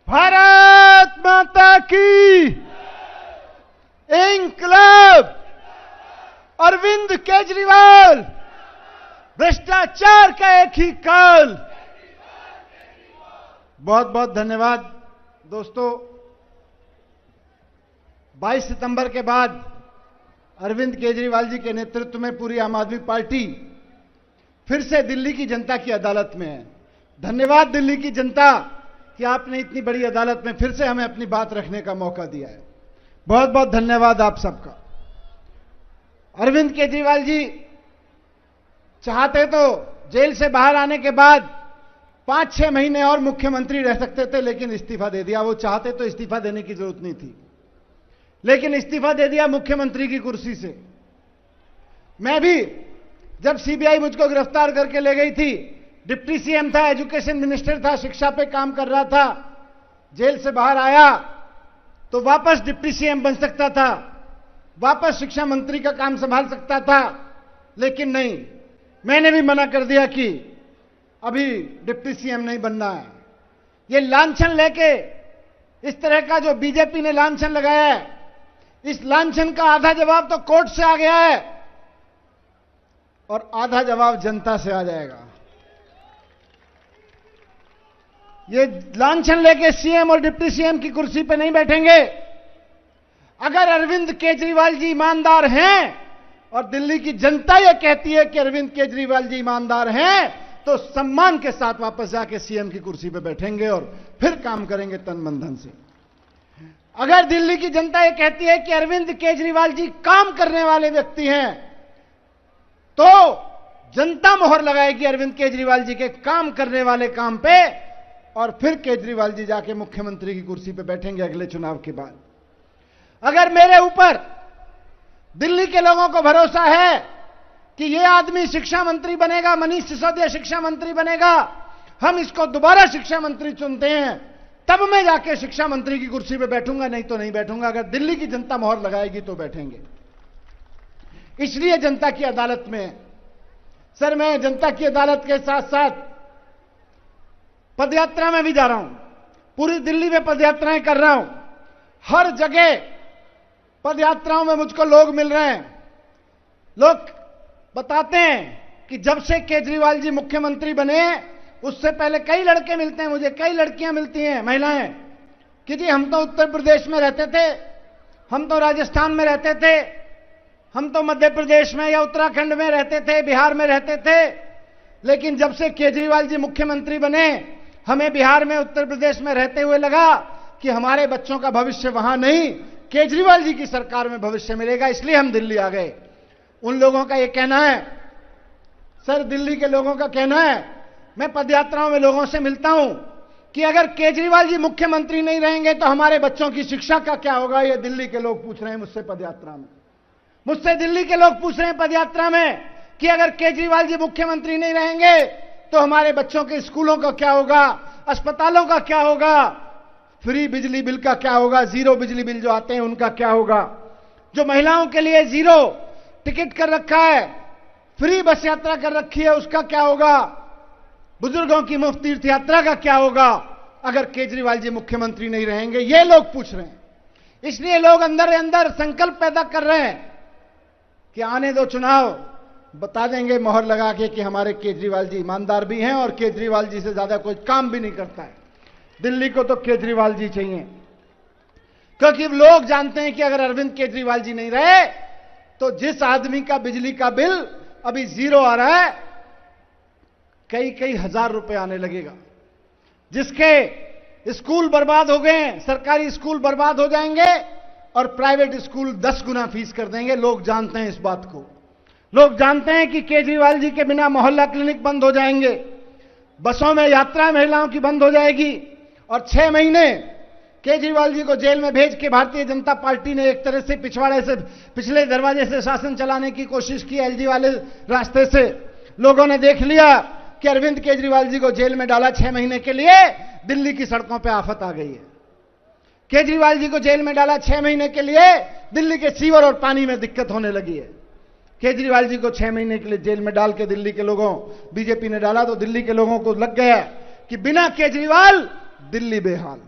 भारत माता की इंकलाब। अरविंद केजरीवाल भ्रष्टाचार का एक ही काल। बहुत बहुत धन्यवाद दोस्तों। 22 सितंबर के बाद अरविंद केजरीवाल जी के नेतृत्व में पूरी आम आदमी पार्टी फिर से दिल्ली की जनता की अदालत में है। धन्यवाद दिल्ली की जनता कि आपने इतनी बड़ी अदालत में फिर से हमें अपनी बात रखने का मौका दिया है। बहुत बहुत धन्यवाद आप सबका। अरविंद केजरीवाल जी चाहते तो जेल से बाहर आने के बाद 5-6 महीने और मुख्यमंत्री रह सकते थे, लेकिन इस्तीफा दे दिया। वो चाहते तो इस्तीफा देने की जरूरत नहीं थी, लेकिन इस्तीफा दे दिया मुख्यमंत्री की कुर्सी से। मैं भी जब सीबीआई मुझको गिरफ्तार करके ले गई थी, डिप्टी सीएम था, एजुकेशन मिनिस्टर था, शिक्षा पे काम कर रहा था। जेल से बाहर आया तो वापस डिप्टी सीएम बन सकता था, वापस शिक्षा मंत्री का काम संभाल सकता था, लेकिन नहीं, मैंने भी मना कर दिया कि अभी डिप्टी सीएम नहीं बनना है। ये लांछन लेके इस तरह का जो बीजेपी ने लांछन लगाया है, इस लांछन का आधा जवाब तो कोर्ट से आ गया है और आधा जवाब जनता से आ जाएगा। ये लांछन लेके सीएम और डिप्टी सीएम की कुर्सी पे नहीं बैठेंगे। अगर अरविंद केजरीवाल जी ईमानदार हैं और दिल्ली की जनता ये कहती है कि अरविंद केजरीवाल जी ईमानदार हैं, तो सम्मान के साथ वापस जाके सीएम की कुर्सी पे बैठेंगे और फिर काम करेंगे तन मन धन से। अगर दिल्ली की जनता ये कहती है कि अरविंद केजरीवाल जी काम करने वाले व्यक्ति हैं, तो जनता मोहर लगाएगी अरविंद केजरीवाल जी के काम करने वाले काम पे, और फिर केजरीवाल जी जाके मुख्यमंत्री की कुर्सी पे बैठेंगे अगले चुनाव के बाद। अगर मेरे ऊपर दिल्ली के लोगों को भरोसा है कि ये आदमी शिक्षा मंत्री बनेगा, मनीष सिसोदिया शिक्षा मंत्री बनेगा, हम इसको दोबारा शिक्षा मंत्री चुनते हैं, तब मैं जाके शिक्षा मंत्री की कुर्सी पे बैठूंगा, नहीं तो नहीं बैठूंगा। अगर दिल्ली की जनता मोहर लगाएगी तो बैठेंगे। इसलिए जनता की अदालत में सर, मैं जनता की अदालत के साथ साथ पदयात्रा में भी जा रहा हूं, पूरी दिल्ली में पदयात्राएं कर रहा हूं। हर जगह पदयात्राओं में मुझको लोग मिल रहे हैं। लोग बताते हैं कि जब से केजरीवाल जी मुख्यमंत्री बने उससे पहले कई लड़के मिलते हैं मुझे, कई लड़कियां मिलती हैं, महिलाएं, कि जी हम तो उत्तर प्रदेश में रहते थे, हम तो राजस्थान में रहते थे, हम तो मध्य प्रदेश में या उत्तराखंड में रहते थे, बिहार में रहते थे, लेकिन जब से केजरीवाल जी मुख्यमंत्री बने हमें बिहार में, उत्तर प्रदेश में रहते हुए लगा कि हमारे बच्चों का भविष्य वहां नहीं, केजरीवाल जी की सरकार में भविष्य मिलेगा, इसलिए हम दिल्ली आ गए। उन लोगों का यह कहना है, सर दिल्ली के लोगों का कहना है, मैं पदयात्राओं में लोगों से मिलता हूं कि अगर केजरीवाल जी मुख्यमंत्री नहीं रहेंगे तो हमारे बच्चों की शिक्षा का क्या होगा। ये दिल्ली के लोग पूछ रहे हैं मुझसे पदयात्रा में। मुझसे दिल्ली के लोग पूछ रहे हैं पदयात्रा में कि अगर केजरीवाल जी मुख्यमंत्री नहीं रहेंगे तो हमारे बच्चों के स्कूलों का क्या होगा, अस्पतालों का क्या होगा, फ्री बिजली बिल का क्या होगा, जीरो बिजली बिल जो आते हैं उनका क्या होगा, जो महिलाओं के लिए जीरो टिकट कर रखा है, फ्री बस यात्रा कर रखी है, उसका क्या होगा, बुजुर्गों की मुफ्त तीर्थ यात्रा का क्या होगा अगर केजरीवाल जी मुख्यमंत्री नहीं रहेंगे। ये लोग पूछ रहे हैं। इसलिए लोग अंदर अंदर संकल्प पैदा कर रहे हैं कि आने दो चुनाव, बता देंगे मोहर लगा के कि हमारे केजरीवाल जी ईमानदार भी हैं और केजरीवाल जी से ज्यादा कोई काम भी नहीं करता है। दिल्ली को तो केजरीवाल जी चाहिए, क्योंकि लोग जानते हैं कि अगर अरविंद केजरीवाल जी नहीं रहे तो जिस आदमी का बिजली का बिल अभी जीरो आ रहा है, कई कई हजार रुपए आने लगेगा, जिसके स्कूल बर्बाद हो गए, सरकारी स्कूल बर्बाद हो जाएंगे और प्राइवेट स्कूल 10 गुना फीस कर देंगे। लोग जानते हैं इस बात को। लोग जानते हैं कि केजरीवाल जी के बिना मोहल्ला क्लिनिक बंद हो जाएंगे, बसों में यात्रा महिलाओं की बंद हो जाएगी, और 6 महीने केजरीवाल जी को जेल में भेज के भारतीय जनता पार्टी ने एक तरह से पिछवाड़े से, पिछले दरवाजे से शासन चलाने की कोशिश की, एलजी वाले रास्ते से। लोगों ने देख लिया कि अरविंद केजरीवाल जी को जेल में डाला 6 महीने के लिए, दिल्ली की सड़कों पर आफत आ गई है। केजरीवाल जी को जेल में डाला 6 महीने के लिए, दिल्ली के सीवर और पानी में दिक्कत होने लगी है। केजरीवाल जी को 6 महीने के लिए जेल में डाल के दिल्ली के लोगों, बीजेपी ने डाला तो दिल्ली के लोगों को लग गया कि बिना केजरीवाल दिल्ली बेहाल।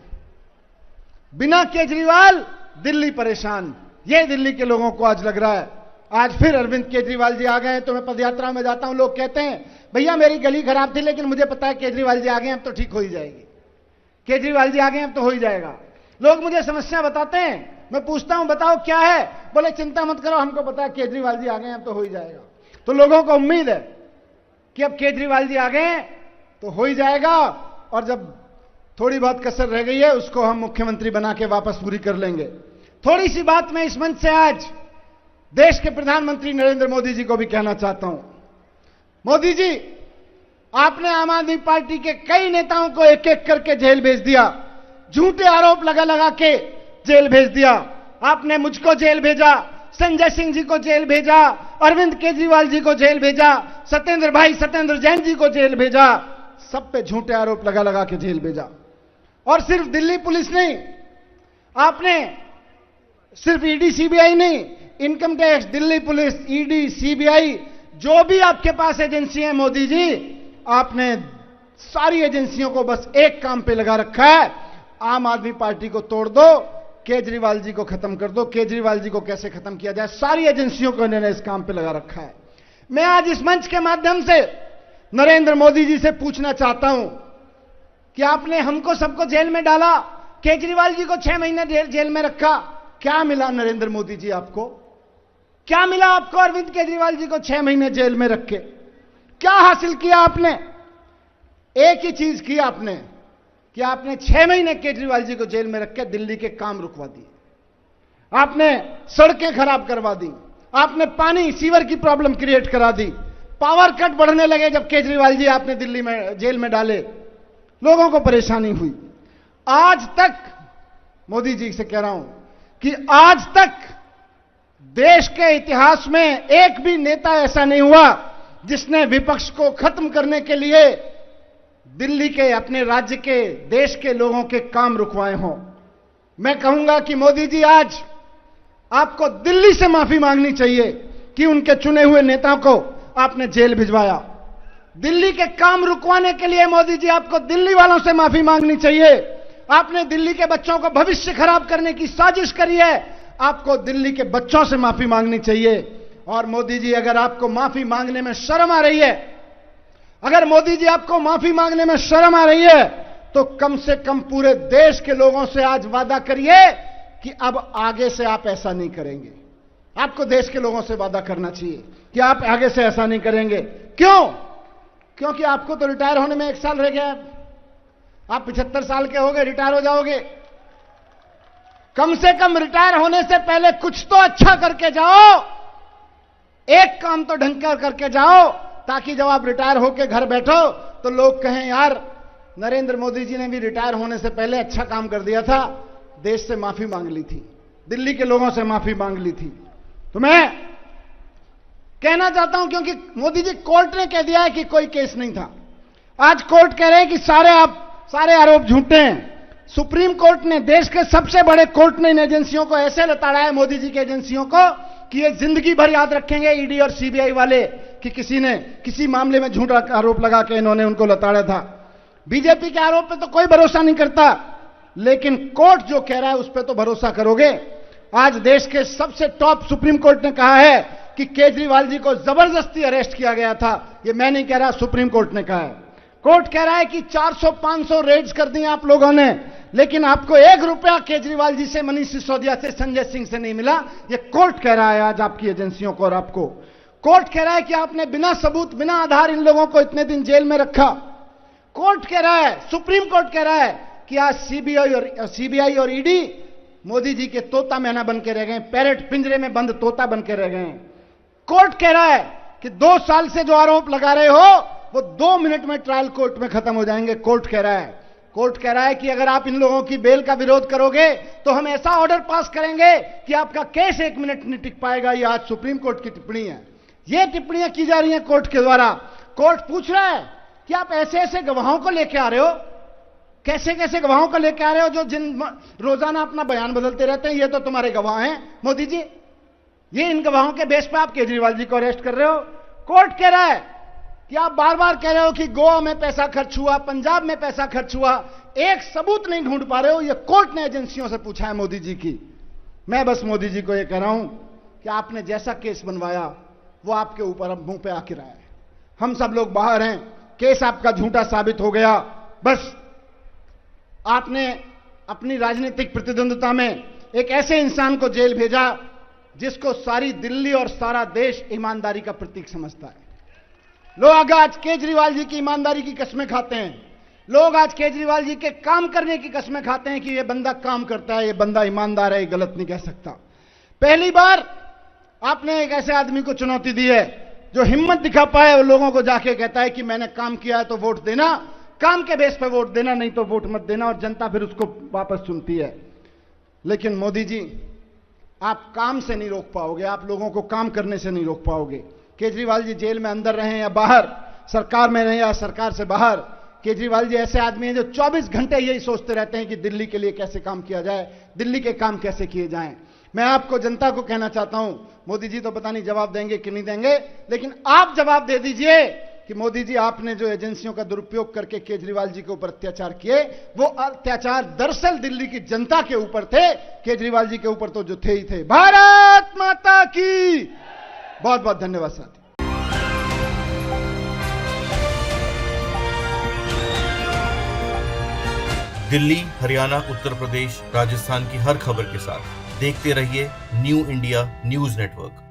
बिना केजरीवाल दिल्ली परेशान, ये दिल्ली के लोगों को आज लग रहा है। आज फिर अरविंद केजरीवाल जी आ गए हैं। तो मैं पदयात्रा में जाता हूं, लोग कहते हैं भैया मेरी गली खराब थी लेकिन मुझे पता है केजरीवाल जी आ गए अब तो ठीक हो ही जाएगी, केजरीवाल जी आ गए अब तो हो ही जाएगा। लोग मुझे समस्या बताते हैं, मैं पूछता हूं बताओ क्या है, बोले चिंता मत करो हमको पता है केजरीवाल जी आ गए अब तो हो ही जाएगा। तो लोगों को उम्मीद है कि अब केजरीवाल जी आ गए तो हो ही जाएगा, और जब थोड़ी बहुत कसर रह गई है उसको हम मुख्यमंत्री बना के वापस पूरी कर लेंगे। थोड़ी सी बात मैं इस मंच से आज देश के प्रधानमंत्री नरेंद्र मोदी जी को भी कहना चाहता हूं। मोदी जी, आपने आम आदमी पार्टी के कई नेताओं को एक एक करके जेल भेज दिया, झूठे आरोप लगा लगा के जेल भेज दिया। आपने मुझको जेल भेजा, संजय सिंह जी को जेल भेजा, अरविंद केजरीवाल जी को जेल भेजा, सत्येंद्र जैन जी को जेल भेजा, सब पे झूठे आरोप लगा लगा के जेल भेजा। और सिर्फ दिल्ली पुलिस नहीं, आपने सिर्फ ईडी सीबीआई नहीं, income tax, Delhi police, ED CBI, जो भी आपके पास एजेंसी है मोदी जी, आपने सारी एजेंसियों को बस एक काम पे लगा रखा है, आम आदमी पार्टी को तोड़ दो, केजरीवाल जी को खत्म कर दो। केजरीवाल जी को कैसे खत्म किया जाए, सारी एजेंसियों को इन्होंने इस काम पे लगा रखा है। मैं आज इस मंच के माध्यम से नरेंद्र मोदी जी से पूछना चाहता हूं कि आपने हमको सबको जेल में डाला, केजरीवाल जी को 6 महीने जेल में रखा, क्या मिला नरेंद्र मोदी जी आपको? क्या मिला आपको अरविंद केजरीवाल जी को 6 महीने जेल में रख के? क्या हासिल किया आपने? एक ही चीज की आपने कि आपने 6 महीने केजरीवाल जी को जेल में रख के दिल्ली के काम रुकवा दिए, आपने सड़कें खराब करवा दी, आपने पानी सीवर की प्रॉब्लम क्रिएट करा दी, पावर कट बढ़ने लगे जब केजरीवाल जी आपने दिल्ली में जेल में डाले, लोगों को परेशानी हुई। आज तक मोदी जी से कह रहा हूं कि आज तक देश के इतिहास में एक भी नेता ऐसा नहीं हुआ जिसने विपक्ष को खत्म करने के लिए दिल्ली के, अपने राज्य के, देश के लोगों के काम रुकवाए हों। मैं कहूंगा कि मोदी जी आज आपको दिल्ली से माफी मांगनी चाहिए कि उनके चुने हुए नेताओं को आपने जेल भिजवाया। दिल्ली के काम रुकवाने के लिए मोदी जी आपको दिल्ली वालों से माफी मांगनी चाहिए। आपने दिल्ली के बच्चों को भविष्य खराब करने की साजिश करी है, आपको दिल्ली के बच्चों से माफी मांगनी चाहिए। और मोदी जी, अगर आपको माफी मांगने में शर्म आ रही है, अगर मोदी जी आपको माफी मांगने में शर्म आ रही है, तो कम से कम पूरे देश के लोगों से आज वादा करिए कि अब आगे से आप ऐसा नहीं करेंगे। आपको देश के लोगों से वादा करना चाहिए कि आप आगे से ऐसा नहीं करेंगे। क्यों? क्योंकि आपको तो रिटायर होने में 1 साल रह गया। आप 75 साल के हो गए, रिटायर हो जाओगे। कम से कम रिटायर होने से पहले कुछ तो अच्छा करके जाओ, एक काम तो ढंग कर करके जाओ, ताकि जब आप रिटायर होकर घर बैठो तो लोग कहें यार नरेंद्र मोदी जी ने भी रिटायर होने से पहले अच्छा काम कर दिया था, देश से माफी मांग ली थी, दिल्ली के लोगों से माफी मांग ली थी। तो मैं कहना चाहता हूं, क्योंकि मोदी जी, कोर्ट ने कह दिया है कि कोई केस नहीं था। आज कोर्ट कह रहे हैं कि सारे आरोप झूठे हैं। सुप्रीम कोर्ट ने, देश के सबसे बड़े कोर्ट ने इन एजेंसियों को ऐसे लताड़ा है, मोदी जी की एजेंसियों को, कि ये जिंदगी भर याद रखेंगे ईडी और सीबीआई वाले कि किसी ने किसी मामले में झूठा आरोप लगा के इन्होंने उनको लताड़ा था। बीजेपी के आरोप पे तो कोई भरोसा नहीं करता, लेकिन कोर्ट जो कह रहा है उस पर तो भरोसा करोगे। आज देश के सबसे टॉप सुप्रीम कोर्ट ने कहा है कि केजरीवाल जी को जबरदस्ती अरेस्ट किया गया था। ये मैं नहीं कह रहा, सुप्रीम कोर्ट ने कहा है। कोर्ट कह रहा है कि 400-500 रेड्स कर दी आप लोगों ने, लेकिन आपको 1 रुपया केजरीवाल जी से, मनीष सिसोदिया से, संजय सिंह से नहीं मिला। ये कोर्ट कह रहा है आज आपकी एजेंसियों को और आपको। कोर्ट कह रहा है कि आपने बिना सबूत, बिना आधार इन लोगों को इतने दिन जेल में रखा। कोर्ट कह रहा है, सुप्रीम कोर्ट कह रहा है कि आज सीबीआई और ईडी मोदी जी के तोता मैना बन के रह गए, पैरेट, पिंजरे में बंद तोता बन के रह गए। कोर्ट कह रहा है कि 2 साल से जो आरोप लगा रहे हो वो 2 मिनट में ट्रायल कोर्ट में खत्म हो जाएंगे। कोर्ट कह रहा है, कोर्ट कह रहा है कि अगर आप इन लोगों की बेल का विरोध करोगे तो हम ऐसा ऑर्डर पास करेंगे कि आपका केस 1 मिनट नहीं टिक पाएगा। ये आज सुप्रीम कोर्ट की टिप्पणी है। ये टिप्पणियां की जा रही हैं कोर्ट के द्वारा। कोर्ट पूछ रहा है कि आप ऐसे ऐसे गवाहों को लेके आ रहे हो, कैसे कैसे गवाहों को लेके आ रहे हो जो जिन रोजाना अपना बयान बदलते रहते हैं। ये तो तुम्हारे गवाह हैं मोदी जी, ये इन गवाहों के बेस पर आप केजरीवाल जी को अरेस्ट कर रहे हो। कोर्ट कह रहा है कि आप बार बार कह रहे हो कि गोवा में पैसा खर्च हुआ, पंजाब में पैसा खर्च हुआ। एक सबूत नहीं ढूंढ पा रहे हो। ये कोर्ट ने एजेंसियों से पूछा है मोदी जी की। मैं बस मोदी जी को ये कह रहा हूं कि आपने जैसा केस बनवाया वो आपके ऊपर अब मुंह पे आके रहा है। हम सब लोग बाहर हैं, केस आपका झूठा साबित हो गया। बस आपने अपनी राजनीतिक प्रतिद्वंद्विता में एक ऐसे इंसान को जेल भेजा जिसको सारी दिल्ली और सारा देश ईमानदारी का प्रतीक समझता है। लोग आज केजरीवाल जी की ईमानदारी की कसमें खाते हैं। लोग आज केजरीवाल जी के काम करने की कसमें खाते हैं कि ये बंदा काम करता है, ये बंदा ईमानदार है, ये गलत नहीं कह सकता। पहली बार आपने एक ऐसे आदमी को चुनौती दी है जो हिम्मत दिखा पाए और लोगों को जाके कहता है कि मैंने काम किया है तो वोट देना, काम के बेस पे वोट देना, नहीं तो वोट मत देना, और जनता फिर उसको वापस सुनती है। लेकिन मोदी जी, आप काम से नहीं रोक पाओगे, आप लोगों को काम करने से नहीं रोक पाओगे। केजरीवाल जी जेल में अंदर रहें या बाहर, सरकार में रहें या सरकार से बाहर, केजरीवाल जी ऐसे आदमी हैं जो 24 घंटे यही सोचते रहते हैं कि दिल्ली के लिए कैसे काम किया जाए, दिल्ली के काम कैसे किए जाएं। मैं आपको, जनता को कहना चाहता हूं, मोदी जी तो पता नहीं जवाब देंगे कि नहीं देंगे, लेकिन आप जवाब दे दीजिए कि मोदी जी, आपने जो एजेंसियों का दुरुपयोग करके केजरीवाल जी के ऊपर अत्याचार किए, वो अत्याचार दरअसल दिल्ली की जनता के ऊपर थे, केजरीवाल जी के ऊपर तो जो थे ही थे। भारत माता की बहुत बहुत धन्यवाद साथी। दिल्ली, हरियाणा, उत्तर प्रदेश, राजस्थान की हर खबर के साथ देखते रहिए न्यू इंडिया न्यूज नेटवर्क।